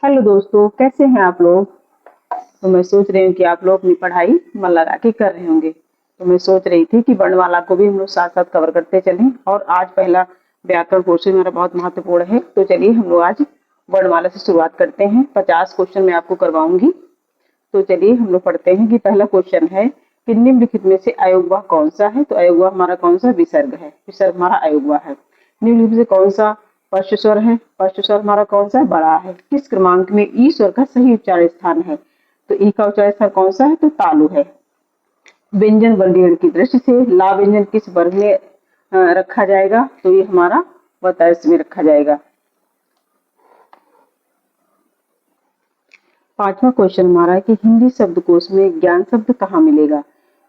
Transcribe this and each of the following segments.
Hello दोस्तों, कैसे हैं आप लोग। तो मैं सोच रही हूँ कि आप लोग अपनी पढ़ाई मन लगा के कर रहे होंगे। तो मैं सोच रही थी कि वर्णमाला को भी हम लोग साथ साथ कवर करते चलें। और आज पहला व्याकरण पोर्शन मेरा बहुत महत्वपूर्ण है। तो चलिए हम लोग आज वर्णमाला से शुरुआत करते हैं। 50 क्वेश्चन मैं आपको करवाऊंगी। तो चलिए हम लोग पढ़ते हैं कि पहला क्वेश्चन है कि निम्नलिखित में से अयोगवाह कौन सा है। तो अयोगवाह हमारा कौन सा विसर्ग है। विसर्ग हमारा अयोगवाह है। निम्नलिखित से कौन सा स्पर्श स्वर है। स्पर्श स्वर हमारा कौन सा बड़ा है। किस क्रमांक में ई स्वर का सही उच्चारण स्थान है। तो ई का उच्चारण स्थान कौन सा है। तो तालु है। व्यंजन वर्गीकरण की दृष्टि से ला व्यंजन किस वर्ग में रखा जाएगा। तो ये हमारा वतर्स में रखा जाएगा। पांचवा क्वेश्चन हमारा है कि हिंदी शब्दकोश में ज्ञान शब्द कहाँ मिलेगा।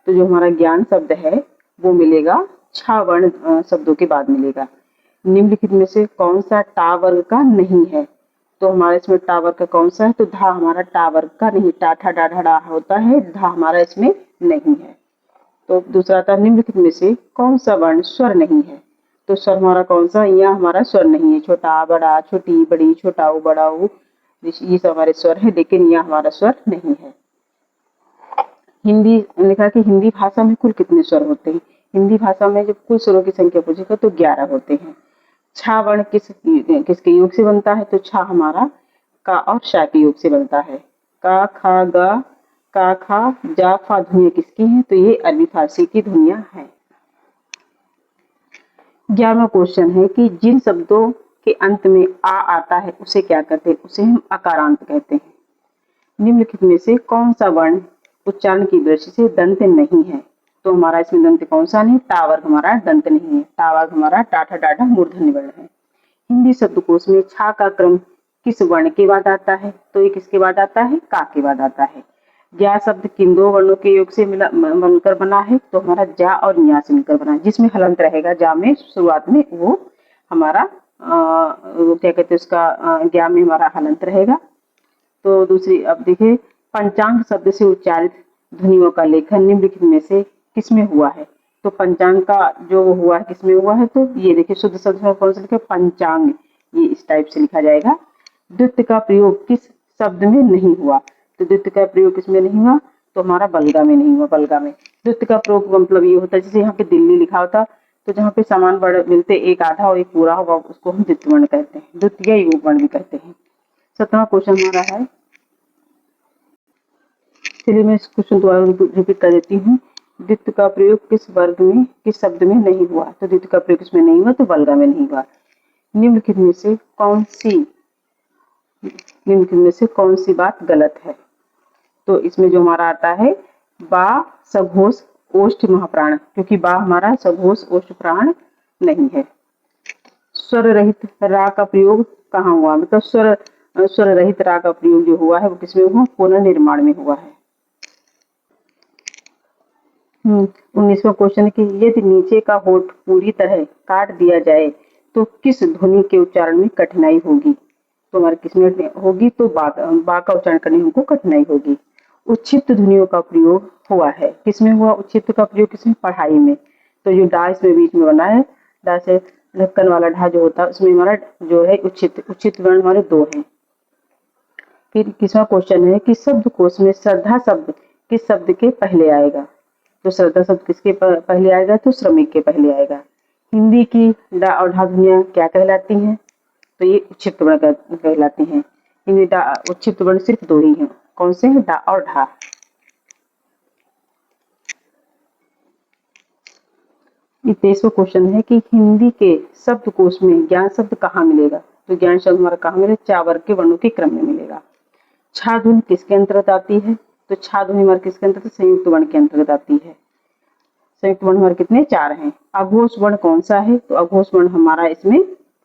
तो जो हमारा ज्ञान शब्द है वो मिलेगा छा वर्ण शब्दों के बाद मिलेगा। निम्नलिखित में से कौन सा टा वर्ग का नहीं है। तो हमारे इसमें टा वर्ग का कौन सा है। तो धा हमारा टा वर्ग का नहीं। टा ठा डा ढा डा होता है। धा हमारा इसमें नहीं है। तो दूसरा था निम्नलिखित में से कौन सा वर्ण स्वर नहीं है। तो स्वर हमारा कौन सा। यहाँ हमारा स्वर नहीं है। छोटा बड़ा छोटी बड़ी छोटा ऊ बड़ा ऊ ये सब हमारे स्वर है, लेकिन यहाँ हमारा स्वर नहीं है। हिंदी लिखा कि हिंदी भाषा में कुल कितने स्वर होते हैं। हिंदी भाषा में जब कुल स्वरों की संख्या पूछेगा तो 11 होते हैं। छा वर्ण किसके योग से बनता है। तो छा हमारा का और शा के योग से बनता है। का खा गा का खा जा फा ध्वनियां किसकी हैं। तो ये अरबी फारसी की ध्वनियां हैं। 11वां क्वेश्चन है कि जिन शब्दों के अंत में आ आता है उसे क्या कहते हैं। उसे हम अकारांत कहते हैं। निम्नलिखित में से कौन सा वर्ण उच्चारण की दृष्टि से दंत नहीं है। तो हमारा इसमें दंत कौन सा नहीं। टा वर्ग हमारा दंत नहीं है। टा वर्ग हमारा टाठा डाढ़ा मूर्धन्य वर्ण है। हिंदी शब्दकोश में छा का क्रम किस वर्ण के बाद आता है। तो ये किसके बाद आता है। का के बाद आता है। ज्या शब्द किन दो वर्णों के योग से बनकर बना है। तो हमारा जा और न्या से मिलकर बना है। जिसमें हलंत रहेगा जा में शुरुआत में वो हमारा वो क्या कहते हैं उसका ज्ञा में हमारा हलंत रहेगा। तो दूसरी अब देखिए पंचांग शब्द से उच्चारित ध्वनियों का लेखन निम्नलिखित में से किसमें हुआ है। तो पंचांग का जो हुआ है किसमें हुआ है। तो ये देखिए शुद्ध शब्द में कौन सा लिखा पंचांग। ये इस टाइप से लिखा जाएगा। द्वित्व का प्रयोग किस शब्द में नहीं हुआ। तो द्वित्व का प्रयोग किसमें नहीं हुआ। तो हमारा बलगा में नहीं हुआ। बलगा में द्वित्व का प्रयोग मतलब ये होता है जैसे यहाँ पे दिल्ली लिखा होता तो जहाँ पे समान वर्ण मिलते एक आधा और एक पूरा होगा उसको हम द्वित्व वर्ण कहते हैं। द्वितीय युग वर्ण भी कहते हैं। 17वां क्वेश्चन हमारा है। चलिए मैं इस क्वेश्चन दोबारा रिपीट कर देती हूँ। द्वित्व का प्रयोग किस वर्ग में किस शब्द में नहीं हुआ। तो द्वित्व का प्रयोग किसमें नहीं हुआ। तो बलगा में नहीं हुआ। निम्नलिखित में से कौन सी बात गलत है। तो इसमें जो हमारा आता है बा सघोष ओष्ठ महाप्राण, क्योंकि बा हमारा सघोष ओष्ठ प्राण नहीं है। स्वर रहित रा का प्रयोग कहाँ हुआ। मतलब स्वर रहित रा का प्रयोग जो हुआ है वो किसमें हुआ। पुनर्निर्माण में हुआ है। 19वां क्वेश्चन है कि यदि नीचे का होठ पूरी तरह काट दिया जाए तो किस ध्वनि के उच्चारण में कठिनाई होगी। तो हमारे किसमें होगी। तो बा का उच्चारण करने में हमको कठिनाई होगी। उच्छिष्ट ध्वनियों का प्रयोग हुआ है। किसमें हुआ उच्छिष्ट का प्रयोग। किसमें पढ़ाई में। तो जो डा इसमें बीच में बना है डा से ढक्कन वाला ढा जो होता है उसमें हमारा जो है उच्छिष्ट वर्ण हमारे 2 हैं। फिर 21वां क्वेश्चन है कि शब्दकोश में श्रद्धा शब्द किस शब्द के पहले आएगा। तो श्रद्धा शब्द किसके पहले आएगा। तो श्रमिक के पहले आएगा। हिंदी की डा और ढा ध्वनियां क्या कहलाती हैं। तो ये उच्छिष्ट वर्ण कहलाती हैं। हिंदी डा उच्छिष्ट वर्ण सिर्फ 2 ही हैं। कौन से हैं। डा और ढा। 23वां क्वेश्चन है कि हिंदी के शब्दकोश में ज्ञान शब्द कहाँ मिलेगा। तो ज्ञान शब्द हमारा कहाँ मिलेगा। चा वर्ग के वर्णों के क्रम में मिलेगा। छा ध्वनि किसके अंतर्गत आती है। तो छा ध्वनि हमारे किसके अंतर्गत। संयुक्त वर्ण के अंतर्गत आती है। संयुक्त वर्ण हमारे कितने 4 हैं। अघोष वर्ण कौन सा है। तो अघोष वर्ण हमारा इसमें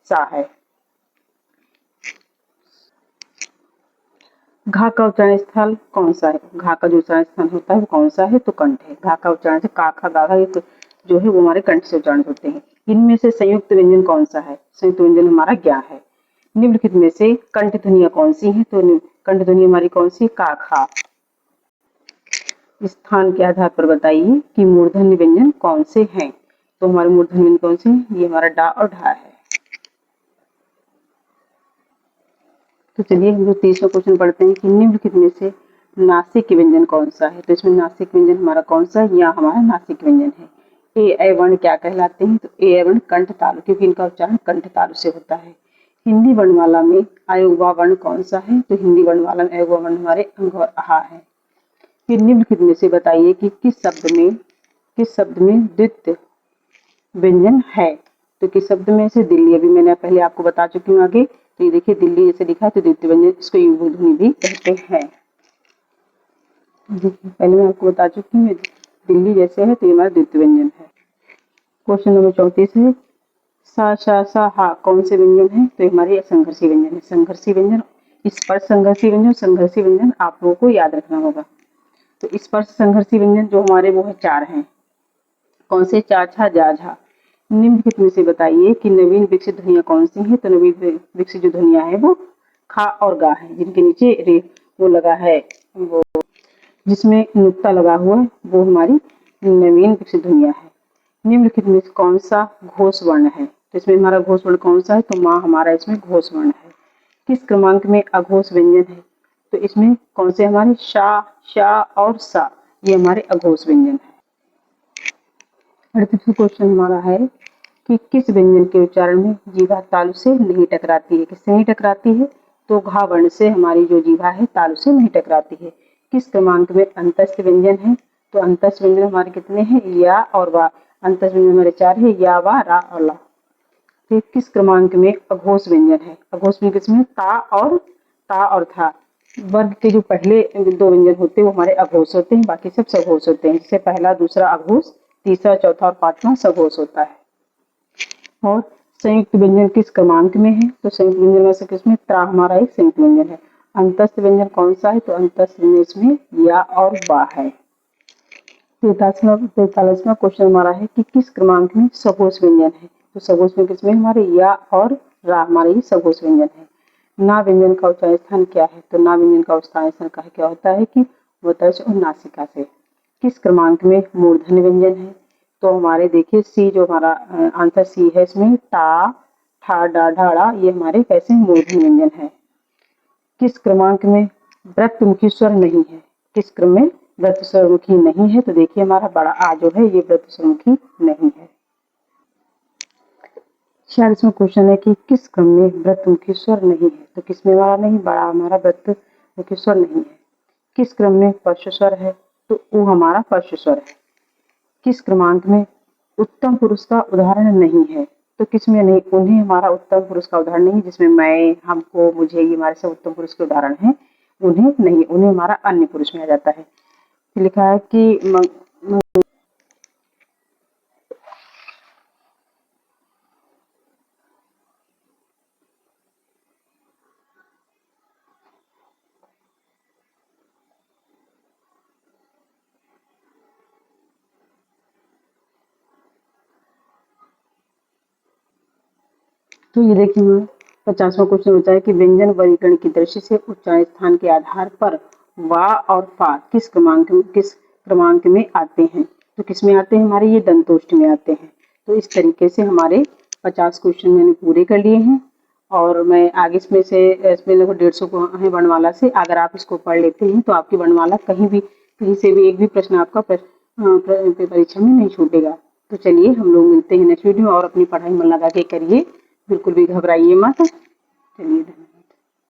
सा है। घा का उच्चारण स्थल कौन सा है। घा का जो उच्चारण स्थान होता है वो कौन सा है। तो कंठ है। घा का उच्चारण से का खा गा जो है वो हमारे कंठ से उच्चारण होते हैं। इनमें से संयुक्त व्यंजन कौन सा है। संयुक्त व्यंजन हमारा ज्ञा है। निम्नलिखित में से कंठ ध्वनियां कौन सी हैं। तो कंठ ध्वनि हमारी कौन सी का खा। स्थान के आधार पर बताइए कि मूर्धन्य व्यंजन कौन से हैं। तो हमारे मूर्धन्य व्यंजन कौन से हैं। ये हमारा डा और ढा है। तो चलिए हम लोग 30वां क्वेश्चन पढ़ते हैं कि निम्नलिखित में से नासिक व्यंजन कौन सा है। तो इसमें नासिक व्यंजन हमारा कौन सा है, या हमारा नासिक व्यंजन है। ए वर्ण क्या कहलाते हैं, तो ए वर्ण कंठ तालु, क्योंकि इनका उच्चारण कंठ तालु से होता है। हिंदी वर्णमाला में अयोगवा वर्ण कौन सा है, तो हिंदी वर्णमाला में अयोगवा वर्ण हमारे अंग और आहा है। फिर निम्नलिखित में से बताइए कि किस शब्द में द्वित्व व्यंजन है। तो किस शब्द में से, दिल्ली, अभी मैंने पहले आपको बता चुकी हूँ आगे। तो ये देखिए दिल्ली जैसे लिखा है तो द्वित्व व्यंजन, इसको युग्म ध्वनि भी कहते हैं। देखिए पहले मैं आपको बता चुकी हूँ, दिल्ली जैसे है तो ये हमारा द्वित्व व्यंजन है। क्वेश्चन नंबर 34 है सा शा सा हा कौन से व्यंजन है, तो हमारे असंघर्षी व्यंजन है। संघर्षी व्यंजन, स्पर्श संघर्षी व्यंजन, संघर्षी व्यंजन आप लोगों को याद रखना होगा। तो स्पर्श संघर्षी व्यंजन जो हमारे वो है 4 हैं। कौन से, चा छा जा झा। निम्नलिखित में से बताइए कि नवीन विकसित ध्वनियां कौन सी हैं। तो नवीन विकसित जो ध्वनियां है वो खा और गा है, जिनके नीचे रे वो लगा है, वो जिसमें नुक्ता लगा हुआ है वो हमारी नवीन विकसित ध्वनियां है। निम्नलिखित में से कौन सा घोष वर्ण है, तो इसमें हमारा घोष वर्ण कौन सा है, तो माँ हमारा इसमें घोष वर्ण है। किस क्रमांक में अघोष व्यंजन है, तो इसमें कौन से हमारे शा, शा और सा, ये हमारे अघोष व्यंजन है। अड़तीसवां क्वेश्चन हमारा है कि किस व्यंजन के उच्चारण में जीवा तालु से नहीं टकराती है। किससे नहीं टकराती है, तो घा वर्ण से हमारी जो जीवा है तालु से नहीं टकराती है। किस क्रमांक में अंतस्थ व्यंजन है, तो अंतस्थ व्यंजन हमारे कितने हैं, या और वा। अंतस्थ व्यंजन हमारे 4 है, या, वा, रा और ला। तो किस क्रमांक में अघोष व्यंजन है, अघोष व्यंजन किसमें, ता और था। वर्ग के जो पहले 2 व्यंजन होते हैं वो हमारे अघोष होते हैं, बाकी सब सघोष होते हैं। जैसे पहला, दूसरा अघोष, तीसरा, चौथा और 5वां सघोष होता है। और संयुक्त व्यंजन किस क्रमांक में है, तो संयुक्त व्यंजन में से किसमें, त्रा हमारा एक संयुक्त व्यंजन है। अंतस्थ व्यंजन कौन सा है, तो अंतस्थ व्यंजन इसमें या और वा है। 43वां क्वेश्चन हमारा है कि किस क्रमांक में सघोष व्यंजन है, तो सघोष में किसमें हमारे या और रा हमारे ही सघोष व्यंजन है। ना व्यंजन का उच्चारण स्थान क्या है, तो ना व्यंजन का उच्चारण स्थान का क्या होता है कि वो तर्ज और नासिका से। किस क्रमांक में मूर्धन्य व्यंजन है, तो हमारे देखिए सी, जो हमारा आंसर सी है, इसमें टा, ठा, डा, ढा, ड़ा, ये हमारे कैसे मूर्धन्य व्यंजन है। किस क्रमांक में व्रतमुखी स्वर नहीं है, किस क्रम में व्रत स्वरमुखी नहीं है, तो देखिए हमारा बड़ा आ जो है ये व्रत स्वरमुखी नहीं है। 46वां क्वेश्चन है कि किस क्रम में व्रतमुखी स्वर नहीं है, तो किसमें हमारा नहीं, बड़ा हमारा व्रतमुखी स्वर नहीं है। किस क्रम में पर्श स्वर है, तो वो हमारा पर्श स्वर है। किस क्रमांक में उत्तम पुरुष का उदाहरण नहीं है, तो किसमें नहीं, उन्हें हमारा उत्तम पुरुष का उदाहरण नहीं, जिसमें मैं, हमको, मुझे, ये हमारे सब उत्तम पुरुष के उदाहरण हैं, उन्हें नहीं, उन्हें हमारा अन्य पुरुष में आ जाता है। लिखा है कि तो ये देखिए 50वां क्वेश्चन होता है कि व्यंजन वर्गीकरण की दृष्टि से उच्चारण स्थान के आधार पर वा और फा किस क्रमांक में आते हैं, तो किस में आते हैं, हमारे ये दंतोष्ठ में आते हैं। तो इस तरीके से हमारे 50 क्वेश्चन मैंने पूरे कर लिए हैं। और मैं आगे इसमें लगभग 150 है वर्णमाला से। अगर आप इसको पढ़ लेते हैं तो आपकी वर्णमाला कहीं से भी एक भी प्रश्न आपका परीक्षा में नहीं छूटेगा। तो चलिए हम लोग मिलते हैं नेक्स्ट वीडियो, और अपनी पढ़ाई मन लगा के करिए, बिल्कुल भी घबराइए मत। चलिए धन्यवाद।